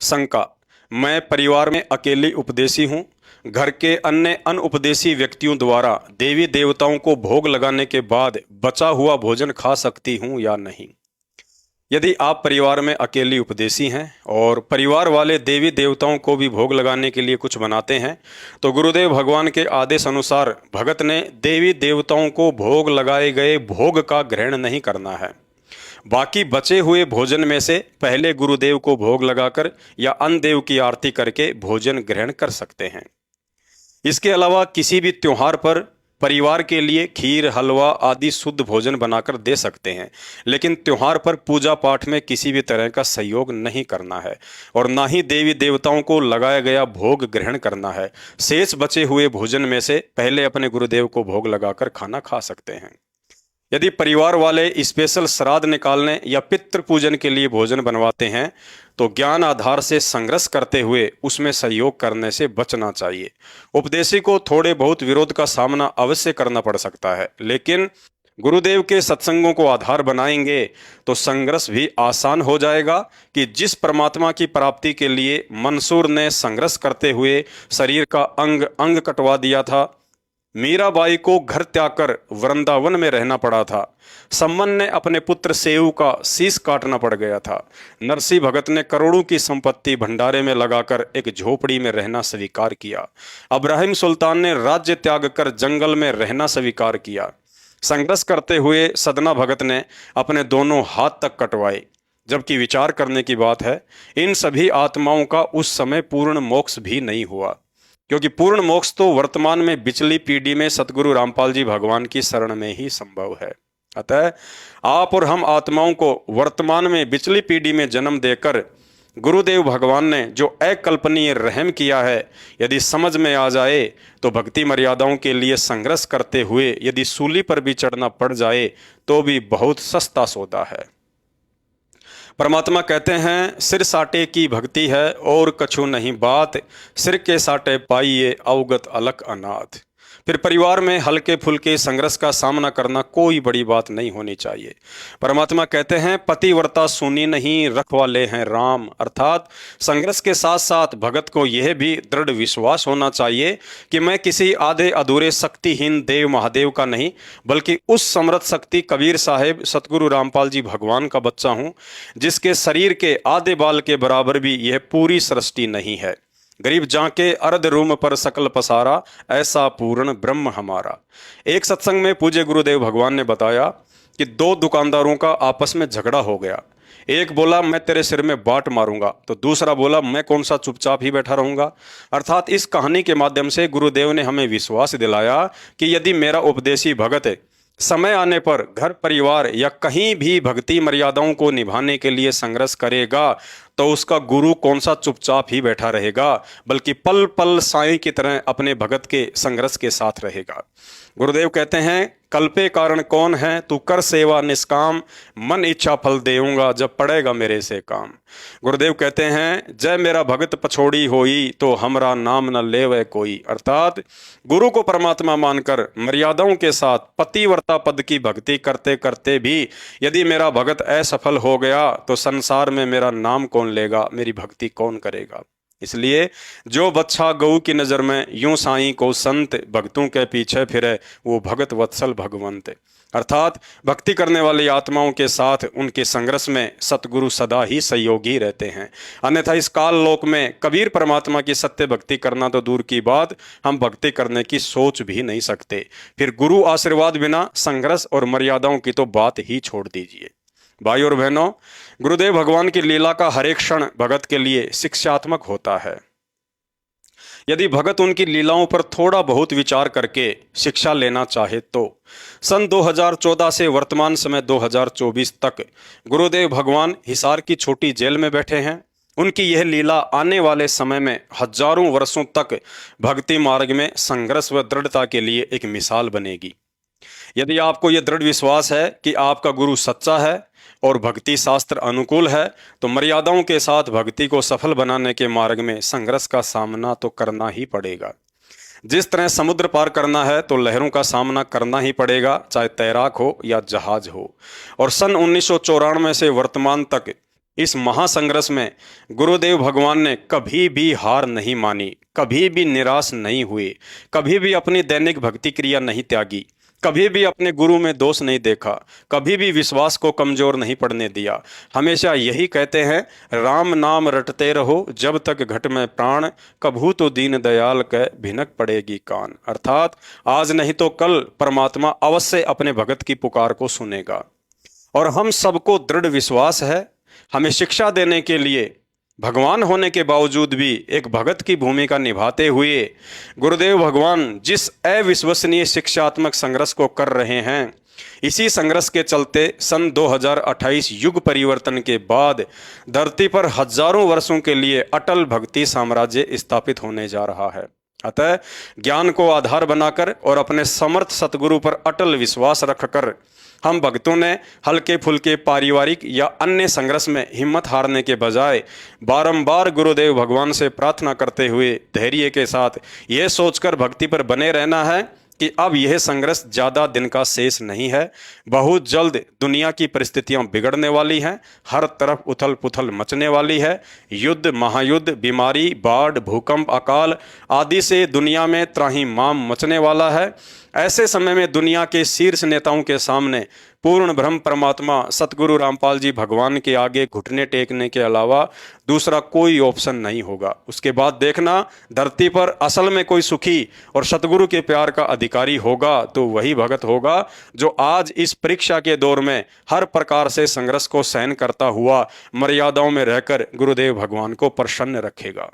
शंका। मैं परिवार में अकेली उपदेशी हूँ। घर के अन्य अनुपदेशी व्यक्तियों द्वारा देवी देवताओं को भोग लगाने के बाद बचा हुआ भोजन खा सकती हूँ या नहीं। यदि आप परिवार में अकेली उपदेशी हैं और परिवार वाले देवी देवताओं को भी भोग लगाने के लिए कुछ बनाते हैं, तो गुरुदेव भगवान के आदेश अनुसार भगत ने देवी देवताओं को भोग लगाए गए भोग का ग्रहण नहीं करना है। बाकी बचे हुए भोजन में से पहले गुरुदेव को भोग लगाकर या अन्य देव की आरती करके भोजन ग्रहण कर सकते हैं। इसके अलावा किसी भी त्योहार पर परिवार के लिए खीर, हलवा आदि शुद्ध भोजन बनाकर दे सकते हैं, लेकिन त्योहार पर पूजा पाठ में किसी भी तरह का सहयोग नहीं करना है और ना ही देवी देवताओं को लगाया गया भोग ग्रहण करना है। शेष बचे हुए भोजन में से पहले अपने गुरुदेव को भोग लगाकर खाना खा सकते हैं। यदि परिवार वाले स्पेशल श्राद्ध निकालने या पितृ पूजन के लिए भोजन बनवाते हैं, तो ज्ञान आधार से संघर्ष करते हुए उसमें सहयोग करने से बचना चाहिए। उपदेशी को थोड़े बहुत विरोध का सामना अवश्य करना पड़ सकता है, लेकिन गुरुदेव के सत्संगों को आधार बनाएंगे तो संघर्ष भी आसान हो जाएगा कि जिस परमात्मा की प्राप्ति के लिए मंसूर ने संघर्ष करते हुए शरीर का अंग अंग कटवा दिया था, मीराबाई को घर त्याग कर वृंदावन में रहना पड़ा था, सम्मन ने अपने पुत्र सेऊ का शीश काटना पड़ गया था, नरसिंह भगत ने करोड़ों की संपत्ति भंडारे में लगाकर एक झोपड़ी में रहना स्वीकार किया, अब्राहिम सुल्तान ने राज्य त्याग कर जंगल में रहना स्वीकार किया, संघर्ष करते हुए सदना भगत ने अपने दोनों हाथ तक कटवाए। जबकि विचार करने की बात है, इन सभी आत्माओं का उस समय पूर्ण मोक्ष भी नहीं हुआ, क्योंकि पूर्ण मोक्ष तो वर्तमान में बिचली पीढ़ी में सतगुरु रामपाल जी भगवान की शरण में ही संभव है। अतः आप और हम आत्माओं को वर्तमान में बिचली पीढ़ी में जन्म देकर गुरुदेव भगवान ने जो अकल्पनीय रहम किया है, यदि समझ में आ जाए तो भक्ति मर्यादाओं के लिए संघर्ष करते हुए यदि सूली पर भी चढ़ना पड़ जाए तो भी बहुत सस्ता सौदा है। परमात्मा कहते हैं, सिर साटे की भक्ति है और कछु नहीं बात, सिर के साटे पाइए अवगत अलख अनाथ। फिर परिवार में हल्के फुल्के संघर्ष का सामना करना कोई बड़ी बात नहीं होनी चाहिए। परमात्मा कहते हैं, पतिव्रता सुनी नहीं रखवाले हैं राम। अर्थात संघर्ष के साथ साथ भगत को यह भी दृढ़ विश्वास होना चाहिए कि मैं किसी आधे अधूरे शक्तिहीन देव महादेव का नहीं, बल्कि उस समर्थ शक्ति कबीर साहेब सतगुरु रामपाल जी भगवान का बच्चा हूँ, जिसके शरीर के आधे बाल के बराबर भी यह पूरी सृष्टि नहीं है। गरीब जाके अर्ध रूम पर सकल पसारा, ऐसा पूर्ण ब्रह्म हमारा। एक सत्संग में पूज्य गुरुदेव भगवान ने बताया कि दो दुकानदारों का आपस में झगड़ा हो गया। एक बोला मैं तेरे सिर में बाट मारूंगा, तो दूसरा बोला मैं कौन सा चुपचाप ही बैठा रहूंगा। अर्थात इस कहानी के माध्यम से गुरुदेव ने हमें विश्वास दिलाया कि यदि मेरा उपदेशी भगत समय आने पर घर परिवार या कहीं भी भक्ति मर्यादाओं को निभाने के लिए संघर्ष करेगा, तो उसका गुरु कौन सा चुपचाप ही बैठा रहेगा, बल्कि पल पल साईं की तरह अपने भगत के संघर्ष के साथ रहेगा। गुरुदेव कहते हैं, कल्पे कारण कौन है तू कर सेवा निष्काम, मन इच्छा फल देऊंगा जब पड़ेगा मेरे से काम। गुरुदेव कहते हैं, जय मेरा भगत पछोड़ी होई तो हमरा नाम न लेवे कोई। अर्थात गुरु को परमात्मा मानकर मर्यादाओं के साथ पतिव्रता पद की भक्ति करते करते भी यदि मेरा भगत असफल हो गया तो संसार में मेरा नाम कौन लेगा, मेरी भक्ति कौन करेगा। इसलिए जो बच्चा गऊ की नज़र में यूं साईं को संत, भक्तों के पीछे फिरे वो भगत वत्सल भगवंत। अर्थात भक्ति करने वाली आत्माओं के साथ उनके संघर्ष में सतगुरु सदा ही सहयोगी रहते हैं। अन्यथा इस काल लोक में कबीर परमात्मा की सत्य भक्ति करना तो दूर की बात, हम भक्ति करने की सोच भी नहीं सकते। फिर गुरु आशीर्वाद बिना संघर्ष और मर्यादाओं की तो बात ही छोड़ दीजिए। भाई और बहनों, गुरुदेव भगवान की लीला का हर एक क्षण भगत के लिए शिक्षात्मक होता है। यदि भगत उनकी लीलाओं पर थोड़ा बहुत विचार करके शिक्षा लेना चाहे तो सन 2014 से वर्तमान समय 2024 तक गुरुदेव भगवान हिसार की छोटी जेल में बैठे हैं। उनकी यह लीला आने वाले समय में हजारों वर्षों तक भक्ति मार्ग में संघर्ष व दृढ़ता के लिए एक मिसाल बनेगी। यदि आपको यह दृढ़ विश्वास है कि आपका गुरु सच्चा है और भक्ति शास्त्र अनुकूल है, तो मर्यादाओं के साथ भक्ति को सफल बनाने के मार्ग में संघर्ष का सामना तो करना ही पड़ेगा। जिस तरह समुद्र पार करना है तो लहरों का सामना करना ही पड़ेगा, चाहे तैराक हो या जहाज हो। और सन 1994 से वर्तमान तक इस महासंघर्ष में गुरुदेव भगवान ने कभी भी हार नहीं मानी, कभी भी निराश नहीं हुए, कभी भी अपनी दैनिक भक्ति क्रिया नहीं त्यागी, कभी भी अपने गुरु में दोष नहीं देखा, कभी भी विश्वास को कमजोर नहीं पड़ने दिया। हमेशा यही कहते हैं, राम नाम रटते रहो जब तक घट में प्राण, कभू तो दीन दयाल कह भिनक पड़ेगी कान। अर्थात आज नहीं तो कल परमात्मा अवश्य अपने भगत की पुकार को सुनेगा। और हम सबको दृढ़ विश्वास है, हमें शिक्षा देने के लिए भगवान होने के बावजूद भी एक भगत की भूमिका निभाते हुए गुरुदेव भगवान जिस अविश्वसनीय शिक्षात्मक संघर्ष को कर रहे हैं, इसी संघर्ष के चलते सन 2028 युग परिवर्तन के बाद धरती पर हजारों वर्षों के लिए अटल भक्ति साम्राज्य स्थापित होने जा रहा है। अतः ज्ञान को आधार बनाकर और अपने समर्थ सतगुरु पर अटल विश्वास रखकर हम भक्तों ने हल्के फुल्के पारिवारिक या अन्य संघर्ष में हिम्मत हारने के बजाय बारंबार गुरुदेव भगवान से प्रार्थना करते हुए धैर्य के साथ ये सोचकर भक्ति पर बने रहना है कि अब यह संघर्ष ज़्यादा दिन का शेष नहीं है। बहुत जल्द दुनिया की परिस्थितियां बिगड़ने वाली हैं, हर तरफ उथल पुथल मचने वाली है। युद्ध, महायुद्ध, बीमारी, बाढ़, भूकंप, अकाल आदि से दुनिया में त्राहिमाम मचने वाला है। ऐसे समय में दुनिया के शीर्ष नेताओं के सामने पूर्ण ब्रह्म परमात्मा सतगुरु रामपाल जी भगवान के आगे घुटने टेकने के अलावा दूसरा कोई ऑप्शन नहीं होगा। उसके बाद देखना, धरती पर असल में कोई सुखी और सतगुरु के प्यार का अधिकारी होगा तो वही भगत होगा जो आज इस परीक्षा के दौर में हर प्रकार से संघर्ष को सहन करता हुआ मर्यादाओं में रहकर गुरुदेव भगवान को प्रसन्न रखेगा।